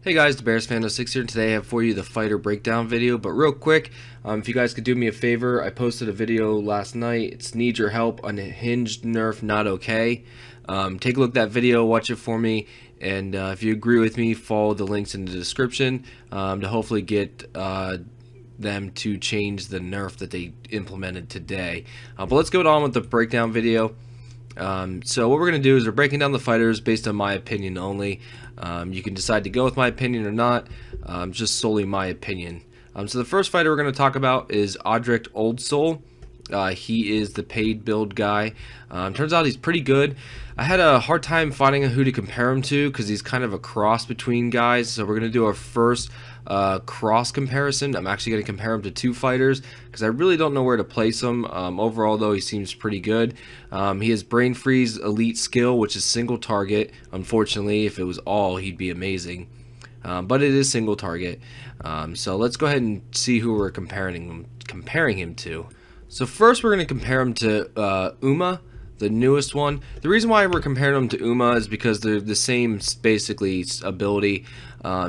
Hey guys, the Bears Fan 06 here, and today I have for you the fighter breakdown video. But real quick, if you guys could do me a favor, I posted a video last night. It's Need Your Help, Unhinged Nerf Not Okay. Take a look at that video, watch it for me, and if you agree with me, follow the links in the description to hopefully get them to change the nerf that they implemented today. But let's go on with the breakdown video. So what we're going to do is we're breaking down the fighters based on my opinion only. You can decide to go with my opinion or not, just solely my opinion. So the first fighter we're going to talk about is Audri Old Soul. He is the paid build guy. Turns out he's pretty good. I had a hard time finding who to compare him to because he's kind of a cross between guys. So we're going to do our first cross comparison. I'm actually going to compare him to two fighters because I really don't know where to place him. Overall, though, he seems pretty good. He has Brain Freeze Elite skill, which is single target. Unfortunately, if it was all, he'd be amazing. But it is single target. So let's go ahead and see who we're comparing him to. So first we're going to compare him to Mah, the newest one. The reason why we're comparing him to Mah is because they're the same basically ability.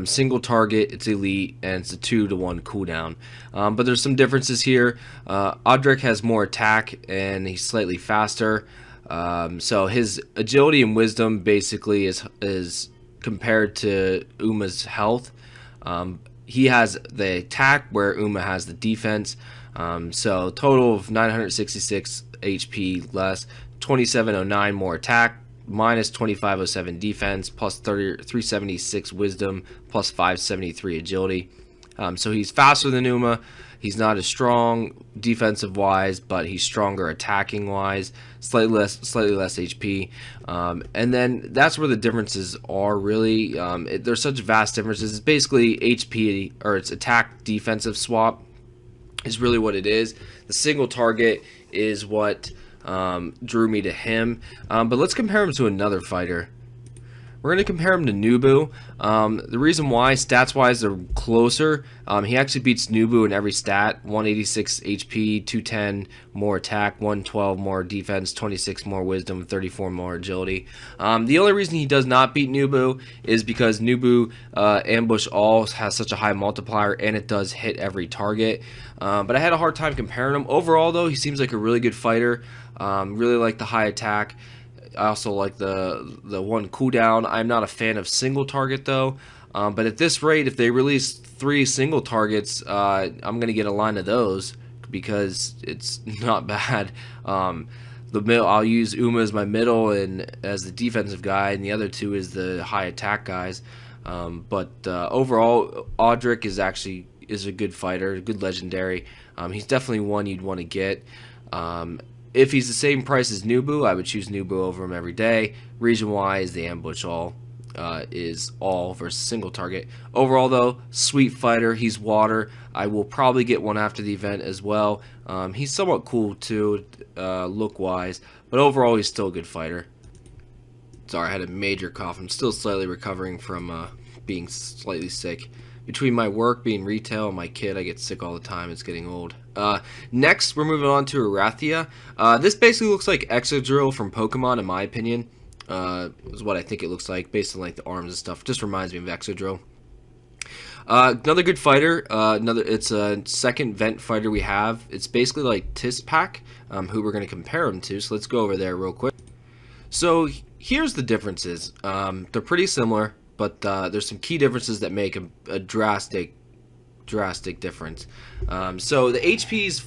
Single target, it's elite, and it's a 2-to-1 cooldown. But there's some differences here. Audri has more attack and he's slightly faster. So his agility and wisdom basically is compared to Mah's health. He has the attack where Mah has the defense. So total of 966 HP less, 2709 more attack, minus 2507 defense, plus 376 wisdom, plus 573 agility. So he's faster than Mah. He's not as strong defensive wise, but he's stronger attacking wise, slightly less HP. And then that's where the differences are really. There's such vast differences. It's basically HP, or it's attack defensive swap is really what it is. The single target is what drew me to him. But let's compare him to another fighter. We're going to compare him to Nubu. The reason why, stats-wise, they're closer. He actually beats Nubu in every stat. 186 HP, 210 more attack, 112 more defense, 26 more wisdom, 34 more agility. The only reason he does not beat Nubu is because Nubu Ambush All has such a high multiplier, and it does hit every target. But I had a hard time comparing him. Overall, though, he seems like a really good fighter. Really like the high attack. I also like the one cooldown. I'm not a fan of single target though, but at this rate, if they release 3 single targets, I'm gonna get a line of those because it's not bad. I'll use Mah as my middle and as the defensive guy, and the other two is the high attack guys. But overall, Audri is a good fighter, a good legendary. He's definitely one you'd want to get. If he's the same price as Nubu, I would choose Nubu over him every day. Reason why is the ambush all is all versus single target. Overall, though, sweet fighter. He's water. I will probably get one after the event as well. He's somewhat cool too, look-wise, but overall, he's still a good fighter. Sorry, I had a major cough. I'm still slightly recovering from being slightly sick. Between my work, being retail, and my kid, I get sick all the time. It's getting old. Next, we're moving on to Arraia. This basically looks like Excadrill from Pokemon, in my opinion. Is what I think it looks like, based on like the arms and stuff. Just reminds me of Excadrill. Another good fighter. It's a second vent fighter we have. It's basically like Tispak, who we're going to compare him to. So let's go over there real quick. So here's the differences. They're pretty similar, but there's some key differences that make a drastic difference. So the HP is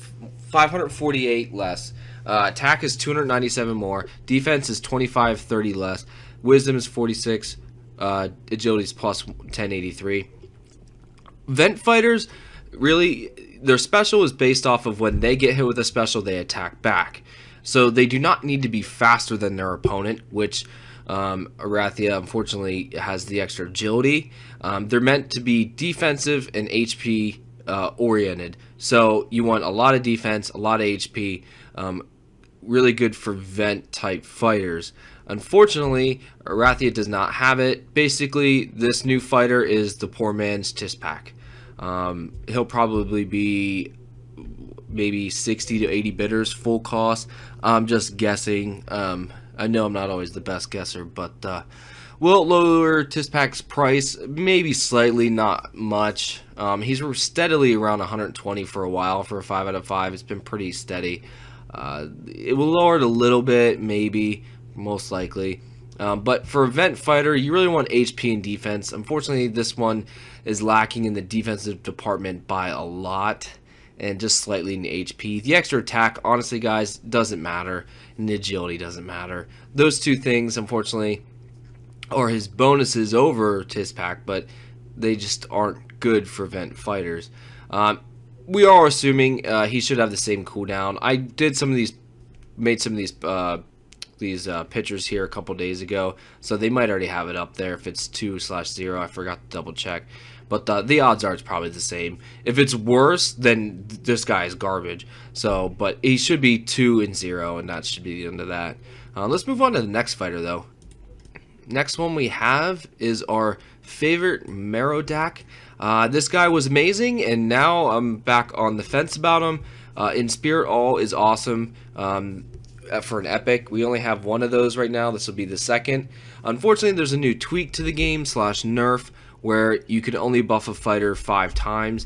548 less, attack is 297 more, defense is 2530 less, wisdom is 46, agility is plus 1083. Vent fighters, really, their special is based off of when they get hit with a special, they attack back. So they do not need to be faster than their opponent, which Arraia unfortunately has the extra agility. They're meant to be defensive and HP oriented. So you want a lot of defense, a lot of HP. Really good for vent type fighters. Unfortunately, Arraia does not have it. Basically, this new fighter is the poor man's Tispak. He'll probably be maybe 60 to 80 bitters full cost. I'm just guessing. I know I'm not always the best guesser, but Will it lower Tispac's price? Maybe slightly, not much. He's steadily around 120 for a while for a 5 out of 5. It's been pretty steady. It will lower it a little bit, maybe, most likely. But for Event Fighter, you really want HP and defense. Unfortunately, this one is lacking in the defensive department by a lot, and just slightly in HP. The extra attack, honestly, guys, doesn't matter, and the agility doesn't matter. Those two things, unfortunately, are his bonuses over Tispac, but they just aren't good for Event Fighters. We are assuming he should have the same cooldown. I did made some of these pictures here a couple days ago, so they might already have it up there if it's 2/0. I forgot to double check, but the odds are it's probably the same. If it's worse, then this guy is garbage. So, but he should be 2-0, and that should be the end of that. Let's move on to the next fighter, though. Next one we have is our favorite Meo Deck. This guy was amazing, and now I'm back on the fence about him. In Spirit All is awesome. For an epic, we only have one of those right now. This will be the second. Unfortunately, there's a new tweak to the game / nerf where you can only buff a fighter 5 times.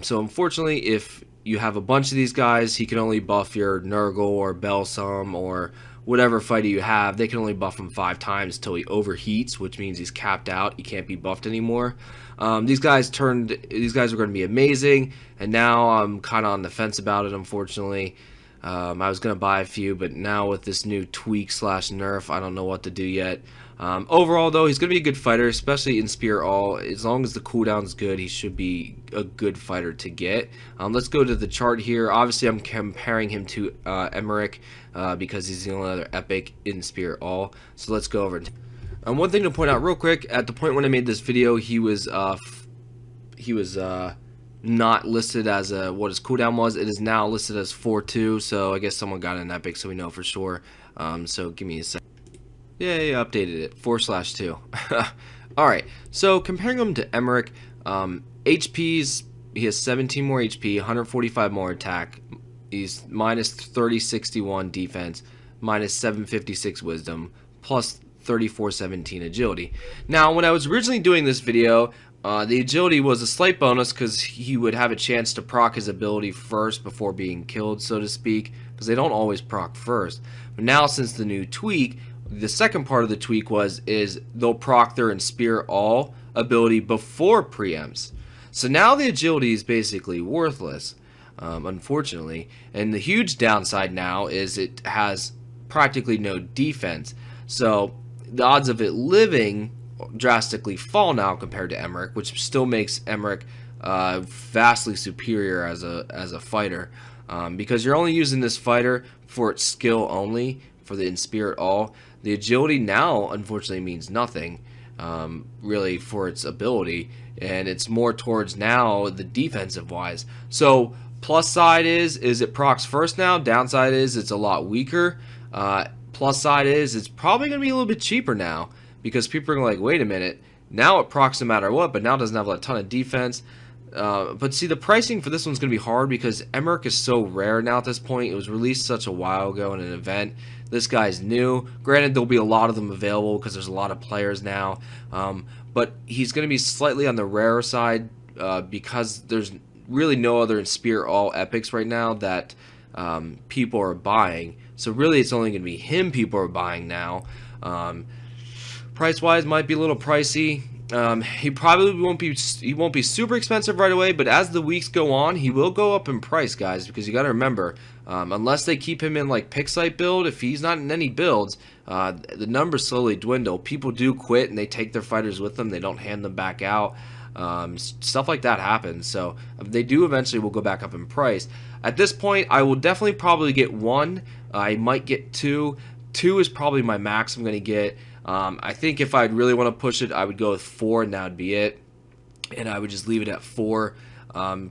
So unfortunately, if you have a bunch of these guys, he can only buff your Nurgle or Belsum or whatever fighter you have. They can only buff him 5 times until he overheats, which means he's capped out. He can't be buffed anymore. These guys are going to be amazing, and now I'm kind of on the fence about it, unfortunately. I was going to buy a few, but now with this new tweak / nerf, I don't know what to do yet. Overall, though, he's going to be a good fighter, especially in Spirit All. As long as the cooldown's good, he should be a good fighter to get. Let's go to the chart here. Obviously, I'm comparing him to Emmerich because he's the only other epic in Spirit All. So let's go over. One thing to point out real quick, at the point when I made this video, he was not listed as what his cooldown was. It is now listed as 4-2, so I guess someone got an epic, so we know for sure. So give me a sec. Yeah, updated it, 4/2. Alright, so comparing him to Emmerich, HP's, he has 17 more HP, 145 more attack, he's minus 3061 defense, minus 756 wisdom, plus 3417 agility. Now, when I was originally doing this video, the agility was a slight bonus because he would have a chance to proc his ability first before being killed, so to speak, because they don't always proc first. But now, since the new tweak, the second part of the tweak is they'll proc their in Spirit All ability before preempts. So now the agility is basically worthless, unfortunately. And the huge downside now is it has practically no defense. So the odds of it living drastically fall now compared to Emmerich, which still makes Emmerich vastly superior as a fighter, because you're only using this fighter for its skill only, for the in Spirit All. The agility now unfortunately means nothing really for its ability, and it's more towards now the defensive wise. So plus side is it procs first now, downside is it's a lot weaker. Plus side is it's probably going to be a little bit cheaper now, because people are going to like, wait a minute, now it procs no matter what, but now it doesn't have a ton of defense. But see, the pricing for this one's going to be hard because Emmerich is so rare now at this point. It was released such a while ago in an event. This guy's new. Granted, there'll be a lot of them available because there's a lot of players now. But he's going to be slightly on the rarer side because there's really no other in Spirit All epics right now that people are buying. So really, it's only going to be him people are buying now. Price-wise, might be a little pricey. He probably won't be super expensive right away, but as the weeks go on, he will go up in price, guys, because you got to remember, unless they keep him in like pick site build, if he's not in any builds, the numbers slowly dwindle. People do quit and they take their fighters with them. They don't hand them back out. Stuff like that happens. So they do eventually will go back up in price. At this point, I will definitely probably get one. I might get two. Two is probably my max I'm going to get. I think if I'd really want to push it, I would go with 4, and that would be it. And I would just leave it at 4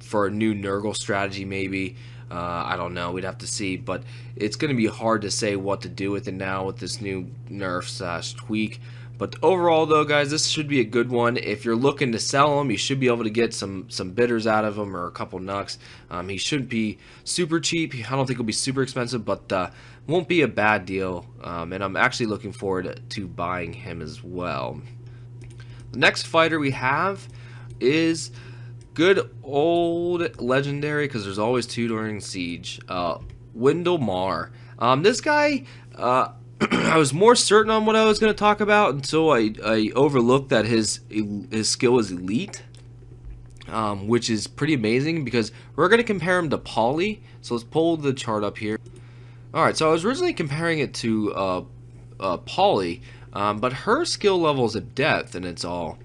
for a new Nurgle strategy, maybe. I don't know. We'd have to see. But it's going to be hard to say what to do with it now with this new nerf / tweak. But overall though, guys, this should be a good one. If you're looking to sell him, you should be able to get some bidders out of him, or a couple nucks. He shouldn't be super cheap. I don't think he'll be super expensive, but won't be a bad deal. And I'm actually looking forward to buying him as well. The next fighter we have is good old legendary, because there's always two during Siege. Windel Mah. This guy, I was more certain on what I was going to talk about until I overlooked that his skill is elite, which is pretty amazing, because we're going to compare him to Polly. So let's pull the chart up here. Alright, so I was originally comparing it to Polly, but her skill level is at depth, and it's all.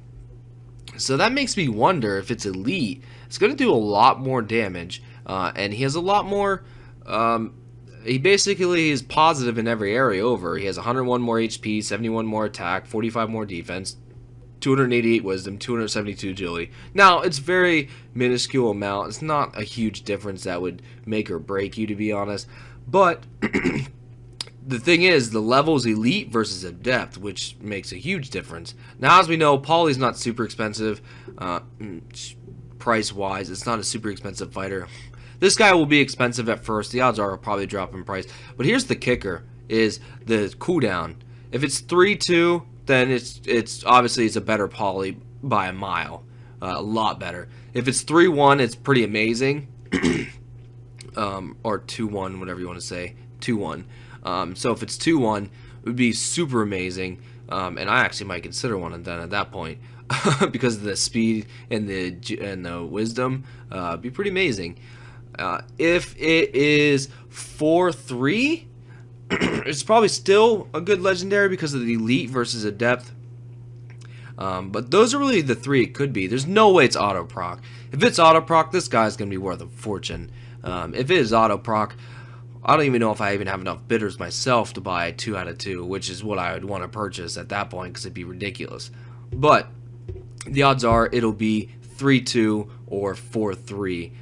So that makes me wonder if it's elite. It's going to do a lot more damage, and he has a lot more. He basically is positive in every area over. He has 101 more HP, 71 more attack, 45 more defense, 288 wisdom, 272 agility. Now, it's very minuscule amount. It's not a huge difference that would make or break you, to be honest. But the thing is, the level is elite versus adept, which makes a huge difference. Now, as we know, Polly's not super expensive. Price-wise, it's not a super expensive fighter. This guy will be expensive at first. The odds are he'll probably drop in price. But here's the kicker, is the cooldown. If it's 3-2, then it's obviously it's a better Polly by a mile. A lot better. If it's 3-1, it's pretty amazing. Or 2-1, whatever you want to say. 2-1. So if it's 2-1, it would be super amazing. And I actually might consider one of them at that point. Because of the speed and the wisdom. It'd be pretty amazing. If it is 4-3, it's probably still a good legendary because of the elite versus adept. But those are really the three it could be. There's no way it's auto proc. If it's auto proc, this guy's gonna be worth a fortune. If it is auto proc, I don't even know if I even have enough bidders myself to buy a 2 out of 2, which is what I would want to purchase at that point, because it'd be ridiculous. But the odds are it'll be 3-2 or 4-3.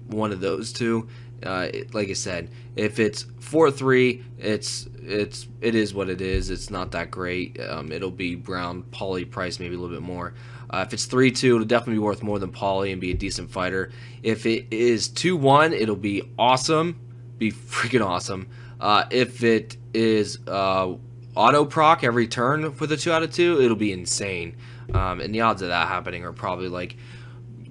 One of those two. Like I said, if it's 4-3, it is what it is. It's not that great. It'll be Brown Polly price, maybe a little bit more. If it's 3-2, it'll definitely be worth more than Polly and be a decent fighter. If it is 2-1, it'll be awesome, be freaking awesome. If it is auto proc every turn with a 2 out of 2, it'll be insane. And the odds of that happening are probably like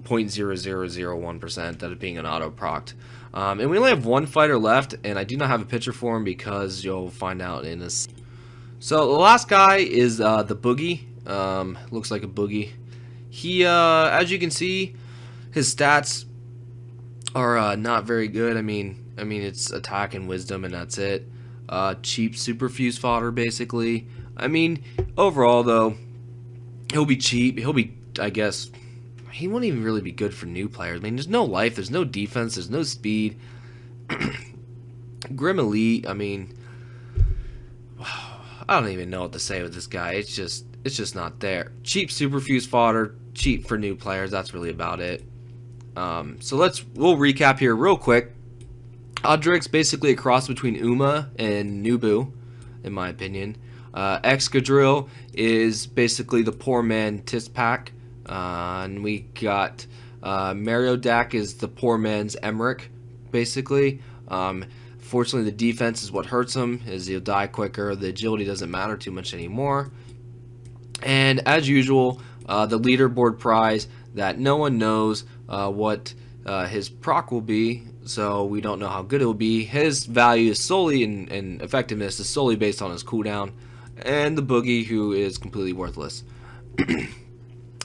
0.0001% that of being an auto proct. And we only have one fighter left, and I do not have a picture for him because you'll find out in this. So the last guy is the Boogie. Looks like a Boogie. He, as you can see, his stats are not very good. I mean it's attack and wisdom, and that's it. Cheap super fuse fodder, basically. I mean, overall though, he'll be cheap. He'll be, I guess, he won't even really be good for new players. I mean, there's no life, there's no defense, there's no speed. Grim Elite, I mean, I don't even know what to say with this guy. It's just not there. Cheap superfuse fodder, cheap for new players. That's really about it. So we'll recap here real quick. Audri's basically a cross between Uma and Nubu, in my opinion. Excadrill is basically the poor man Tispak. And we got Meo Deck is the poor man's Emmerich, basically. Fortunately, the defense is what hurts him, is he'll die quicker. The agility doesn't matter too much anymore. And as usual, the leaderboard prize that no one knows what his proc will be, so we don't know how good it will be. His value is solely and effectiveness is solely based on his cooldown, and the Boogie, who is completely worthless.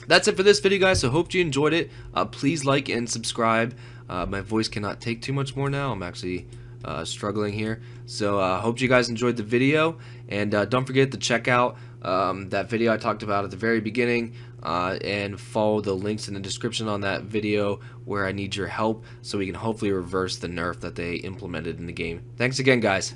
That's it for this video, guys, so hope you enjoyed it. Please like and subscribe. My voice cannot take too much more now. I'm actually struggling here. So hope you guys enjoyed the video, and don't forget to check out that video I talked about at the very beginning, and follow the links in the description on that video where I need your help so we can hopefully reverse the nerf that they implemented in the game. Thanks again, guys.